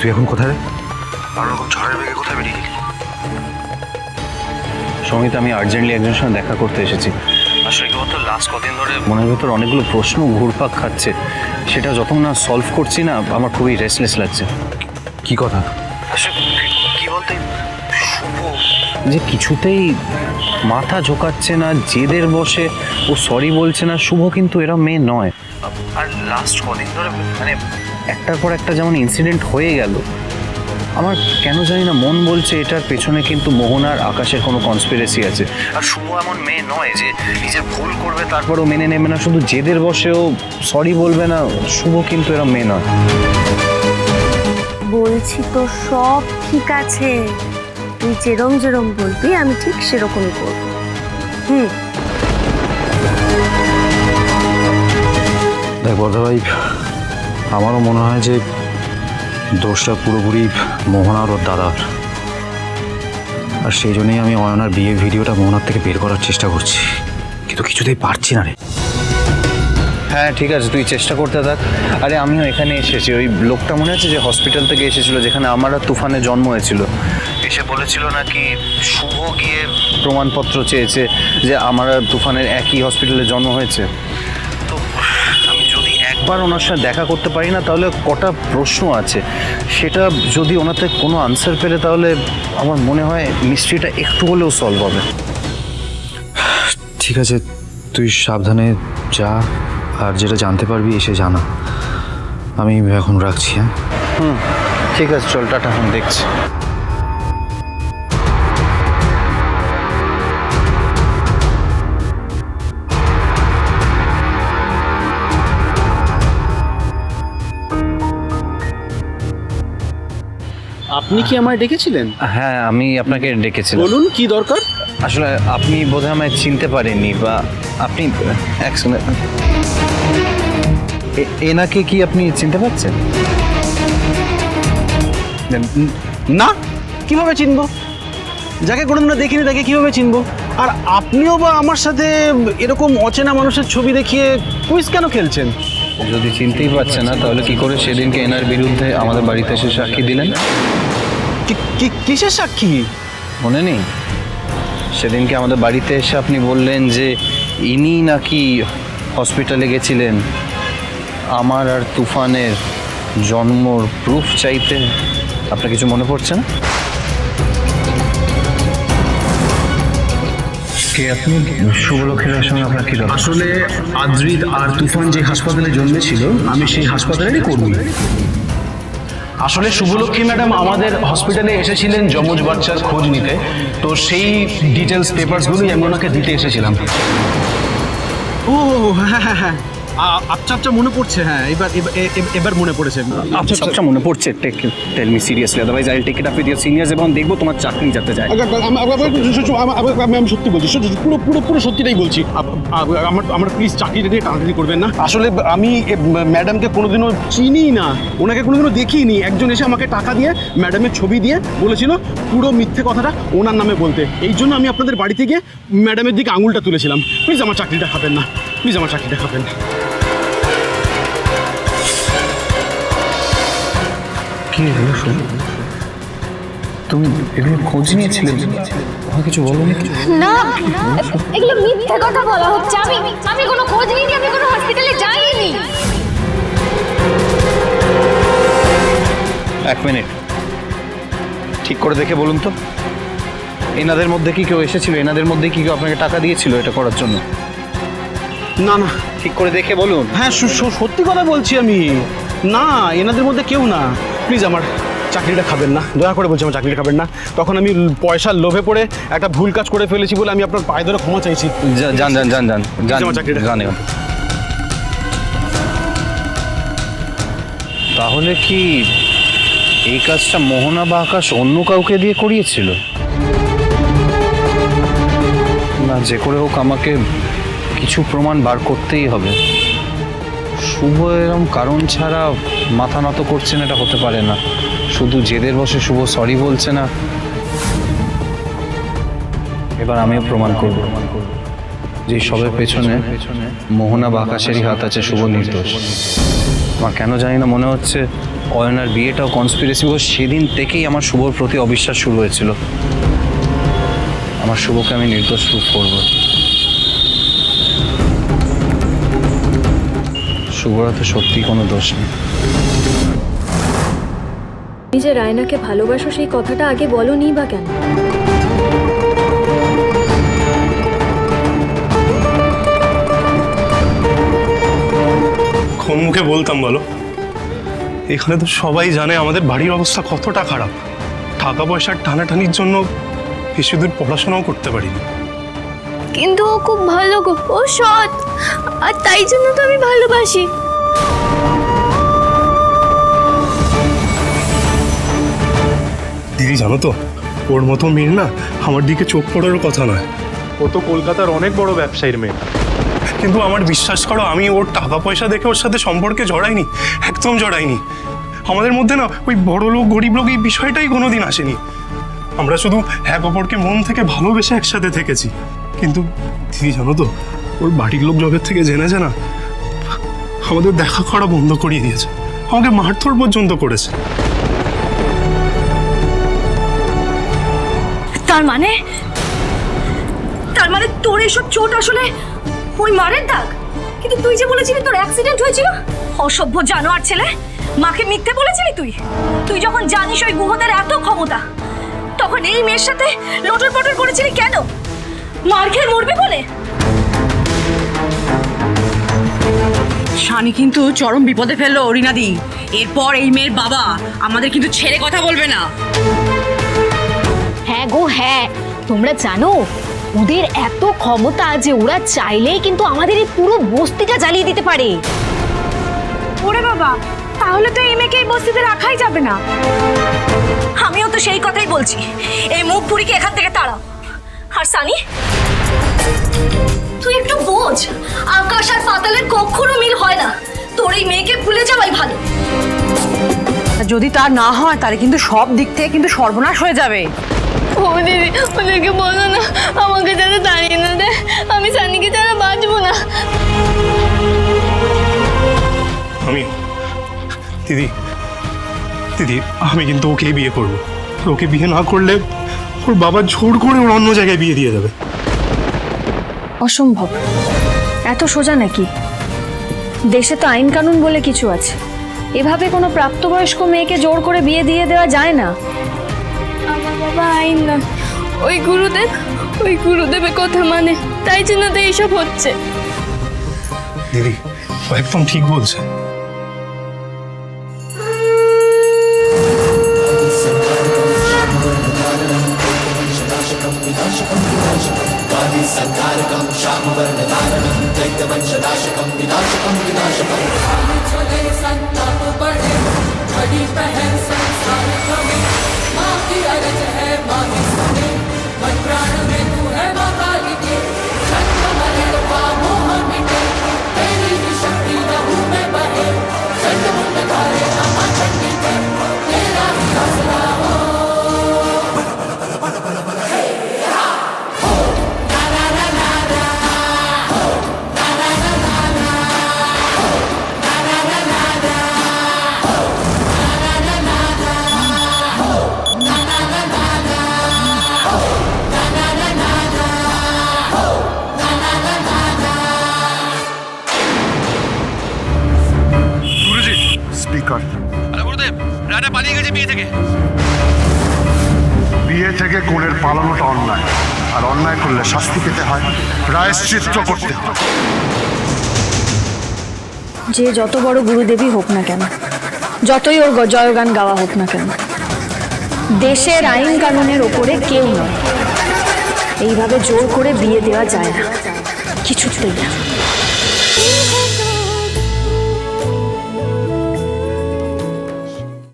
তুই এখন কোথায়? আর ওরকম ঝড়ের বেগে কোথায় বেরিয়ে গেলি? সঙ্গীত, আমি আর্জেন্টলি একজনের সঙ্গে দেখা করতে এসেছি। আসলে কি বলতো, লাস্ট কদিন ধরে মনের ভেতর অনেকগুলো প্রশ্ন ঘুরপাক খাচ্ছে, সেটা যতক্ষণ না সলভ করছি না আমার খুবই রেস্টলেস লাগছে। কি কথা? আসলে কি বলতে, শুভ যে কিছুতেই মাথা ঝোকাচ্ছে না, জেদের বসে ও সরি বলছে না। শুভ কিন্তু এরা মেয়ে নয়। আর লাস্ট কদিন ধরে মানে একটার পর একটা যেমন ইনসিডেন্ট হয়ে গেল, আমার কেন জানি না মন বলছে এটার পেছনে কিন্তু মোহনার আকাশের কোনো কনস্পিরেসি আছে। আর শুভ এমন মেয়ে নয় যে নিজের ভুল করবে তারপরও মেনে নেবে না, শুধু জেদের বসেও সরি বলবে না। শুভ কিন্তু এরা মেয়ে নয়। বলছি তো সব ঠিক আছে, তুই যেরম যেরম বলবি আমি ঠিক সেরকমই করব। দেখ বর্ধা ভাই, আমারও মনে হয় যে দোষটা পুরোপুরি মোহনার ওর দাদার। আর সেই জন্যই আমি অয়নার বিয়ের ভিডিওটা মোহনার থেকে বের করার চেষ্টা করছি, কিন্তু কিছুতেই পারছি না রে। হ্যাঁ ঠিক আছে, তুই চেষ্টা করতে থাক। আরে আমিও এখানে এসেছি, ওই লোকটা মনে আছে যে হসপিটাল থেকে এসেছিল, যেখানে আমার আর তুফানের জন্ম হয়েছিল, এসে বলেছিল নাকি শুভ গিয়ে প্রমাণপত্র চেয়েছে যে আমার আর তুফানের একই হসপিটালে জন্ম হয়েছে। তো আমি যদি একবার ওনার সাথে দেখা করতে পারি না, তাহলে কটা প্রশ্ন আছে, সেটা যদি ওনার থেকে কোনো আনসার পেলে তাহলে আমার মনে হয় মিস্ট্রিটা একটু হলেও সলভ হবে। ঠিক আছে, তুই সাবধানে যা, আর যেটা জানতে পারবি এসে জানা। আমি এখন রাখছি। হ্যাঁ ঠিক আছে, চল টাটা, এখন দেখছি। আপনি কি আমায় ডেকেছিলেন? হ্যাঁ, আমি আপনাকে ডেকেছিলাম। বলুন কি দরকার। আসলে আপনি বোধহয় আমায় চিনতে পারেননি, বা আপনি এনাকে কি আপনি চিনতে পারছেন? না, কিভাবে চিনবো? যাকে কোনোদিনও দেখিনি তাকে কিভাবে চিনবো? আর আপনিও বা আমার সাথে এরকম অচেনা মানুষের ছবি দেখিয়ে কুইজ কেন খেলছেন? যদি চিনতেই পারছেন না, তাহলে কি করে সেদিনকে এনার বিরুদ্ধে আমাদের বাড়িতে এসে সাক্ষী দিলেন? কিসের সাক্ষী? মনে নেই? সেদিনকে আমাদের বাড়িতে এসে আপনি বললেন যে ইনি নাকি হসপিটালে গেছিলেন আমার আর তুফানের জন্মর প্রুফ চাইতে। আপনার কিছু মনে পড়ছে না? কে আপনি? শুভলক্ষীর সঙ্গে আপনার কি? আসলে আদ্রিত আর তুফান যে হাসপাতালে জন্মেছিল, আমি সেই হাসপাতালেরই কর্মী। আসলে শুভলক্ষ্মী ম্যাডাম আমাদের হসপিটালে এসেছিলেন যমজ বাচ্চার খোঁজ নিতে, তো সেই ডিটেলস পেপারসগুলোই আমি ওনাকে দিতে এসেছিলাম। ও হ্যাঁ হ্যাঁ হ্যাঁ, আচ্ছা আচ্ছা মনে পড়ছে। হ্যাঁ, এবার মনে পড়েছে। আচ্ছা আচ্ছা মনে পড়ছে। Tell me seriously, otherwise I will take it up with your seniors এবং দেখবো তোমার চাকরি যাতে যায়। আমি সত্যি বলছি, পুরো পুরো পুরো সত্যিটাই বলছি। আমার প্লিজ চাকরিটা নিয়ে টানাটানি করবেন না। আসলে আমি ম্যাডামকে কোনোদিনও চিনি না, ওনাকে কোনোদিনও দেখিনি। একজন এসে আমাকে টাকা দিয়ে ম্যাডামের ছবি দিয়ে বলেছিল পুরো মিথ্যে কথাটা ওনার নামে বলতে। এই জন্য আমি আপনাদের বাড়িতে গিয়ে ম্যাডামের দিকে আঙুলটা তুলেছিলাম। প্লিজ আমার চাকরিটা খাবেন না, প্লিজ আমার চাকরিটা খাবেন না। কি হলো শুভ? তুমি এগুলো খোঁজ নিয়েছিলে? আমাকে কিছু বলোনি? না, এগুলো মিথ্যে কথা বলা হচ্ছে। আমি কোনো খোঁজ নিইনি, আমি কোনো হসপিটালে যাইনি। এক মিনিট, ঠিক করে দেখে বলুন তো, এনাদের মধ্যে কি কেউ এসেছিল? এনাদের মধ্যে কি কেউ আপনাকে টাকা দিয়েছিল এটা করার জন্য? না না, ঠিক করে দেখে বলুন। হ্যাঁ সত্যি কথা বলছি আমি। না, এনাদের মধ্যে কেউ না। প্লিজ আমার চাকরিটা খাবেন না, দয়া করে বলছি আমার চাকরিটা খাবেন না। তখন আমি পয়সার লোভে পড়ে একটা ভুল কাজ করে ফেলেছি বলে আমি আপনার পায়ে ধরে ক্ষমা চাইছি। যান যান যান যান যান আমার চাকরিটা যান। তাহলে কি এই কাজটা মোহনা বা আকাশ অন্য কাউকে দিয়ে করিয়েছিল? না, যে করে হোক আমাকে কিছু প্রমাণ বার করতেই হবে। শুভ এরকম কারণ ছাড়া মাথা নত করছে না, এটা হতে পারে না। শুধু জেদের বসে শুভ সরি বলছে না। এবার আমিও প্রমাণ করব যে সবের পেছনে মোহনা বা আকাশেরই হাত আছে, শুভ নির্দোষ। আমার কেন জানি না মনে হচ্ছে অয়নার বিয়েটাও কনস্পিরেসি, সেদিন থেকেই আমার শুভর প্রতি অবিশ্বাস শুরু হয়েছিল। আমার শুভকে আমি নির্দোষ প্রুফ করব। শুভরা তো সত্যি কোনো দোষ নেই। তুমি যে রায়নাকে ভালোবাসো সেই কথাটা আগে বলোনি বা কেন? কোন মুখে বলতাম বলো? এখানে তো সবাই জানে আমাদের বাড়ির অবস্থা কতটা খারাপ। টাকা পয়সার টানাটানির জন্য বেশি দূর পড়াশোনাও করতে পারিনি। কিন্তু ও খুব ভালো গো, ও সৎ, আর তাই জন্য তো আমি ভালোবাসি। দিদি জানো তো, ওর মতো মেয়ের না আমার দিকে চোখ পড়ারও কথা নয়। ও তো কলকাতার অনেক বড় ব্যবসায়ীর মেয়ে। কিন্তু আমার বিশ্বাস করো, আমি ওর টাকা পয়সা দেখে ওর সাথে সম্পর্কে জড়াইনি, একদম জড়াইনি। আমাদের মধ্যে না ওই বড় লোক গরিব লোক এই বিষয়টাই কোনোদিন আসেনি। আমরা শুধু এক অপরকে মন থেকে ভালোবেসে একসাথে থেকেছি। কিন্তু দিদি জানো তো, ওর বাড়ির লোক জগৎ থেকে জেনেছে না, আমাদের দেখা করা বন্ধ করিয়ে দিয়েছে, আমাকে মারধর পর্যন্ত করেছে। তার মানে তোর এসব চোট আসলে ওই মারের দাগ? কিন্তু তুই যে বলেছিলি তোর অ্যাক্সিডেন্ট হয়েছিল। অসভ্য জানোয়ার ছেলে, মাকে মিথ্যে বলেছিলি তুই। তুই যখন জানিস ওই গুহদের এত ক্ষমতা, তখন এই মেয়ের সাথে লটর পটর করেছিলি কেন? মার খেয়ে মরবি বলে? শানি কিন্তু চরম বিপদে ফেললো রিনাদি। এরপর এই মেয়ের বাবা আমাদের কিন্তু ছেড়ে কথা বলবে না। হ্যাঁ গো হ্যাঁ, তোমরা জানো ওদের এত ক্ষমতা যে ওরা চাইলেই কিন্তু আমাদের এই পুরো বস্তিটা জ্বালিয়ে দিতে পারে। ওরে বাবা, তাহলে তো এই মেয়েকে এই বস্তিতে রাখাই যাবে না। আমিও তো সেই কথাই বলছি, এই মুখ পুরিকে এখান থেকে তাড়াও। আর সানি, তুই একটু বোঝ, আকাশ আর পাতালের কখনো মিল হয় না। তোর এই মেয়েকে ভুলে যাওয়াই ভালো। যদি তা না হয় তাহলে কিন্তু সব দিক থেকে কিন্তু সর্বনাশ হয়ে যাবে। ও দিদি, ওদেরকে বলো না আমাকে যাতে দাঁড়িয়ে না দেয়, আমি সানিকে ছাড়া বাঁচবো না। আমি দিদি দিদি আমি কিন্তু ওকেই বিয়ে করবো। ওকে বিয়ে না করলে ওর বাবা জোর করে ওর অন্য জায়গায় বিয়ে দিয়ে দেবে। অসম্ভব, এত সোজা নাকি? দেশে তো আইন কানুন বলে কিছু আছে, এভাবে কোনো প্রাপ্তবয়স্ক মেয়েকে জোর করে বিয়ে দিয়ে দেওয়া যায় না। আমার বাবা আইন না, ওই গুরুদেবের কথা মানে, তাই জন্য তো এইসব হচ্ছে। দিদি ও একদম ঠিক বলছে। বিয়ে থেকে কোণের পালানোটা অন্যায়, আর অন্যায় করলে শাস্তি পেতে হয়, প্রায়শ্চিত্ত করতে হয়। যে যত বড় গুরুদেবী হোক না কেন, যতই ওর জয়গান গাওয়া হোক না কেন, দেশের আইন কানুনের ওপরে কেউ নয়। এইভাবে জোর করে বিয়ে দেওয়া যায় না, কিছুতেই না।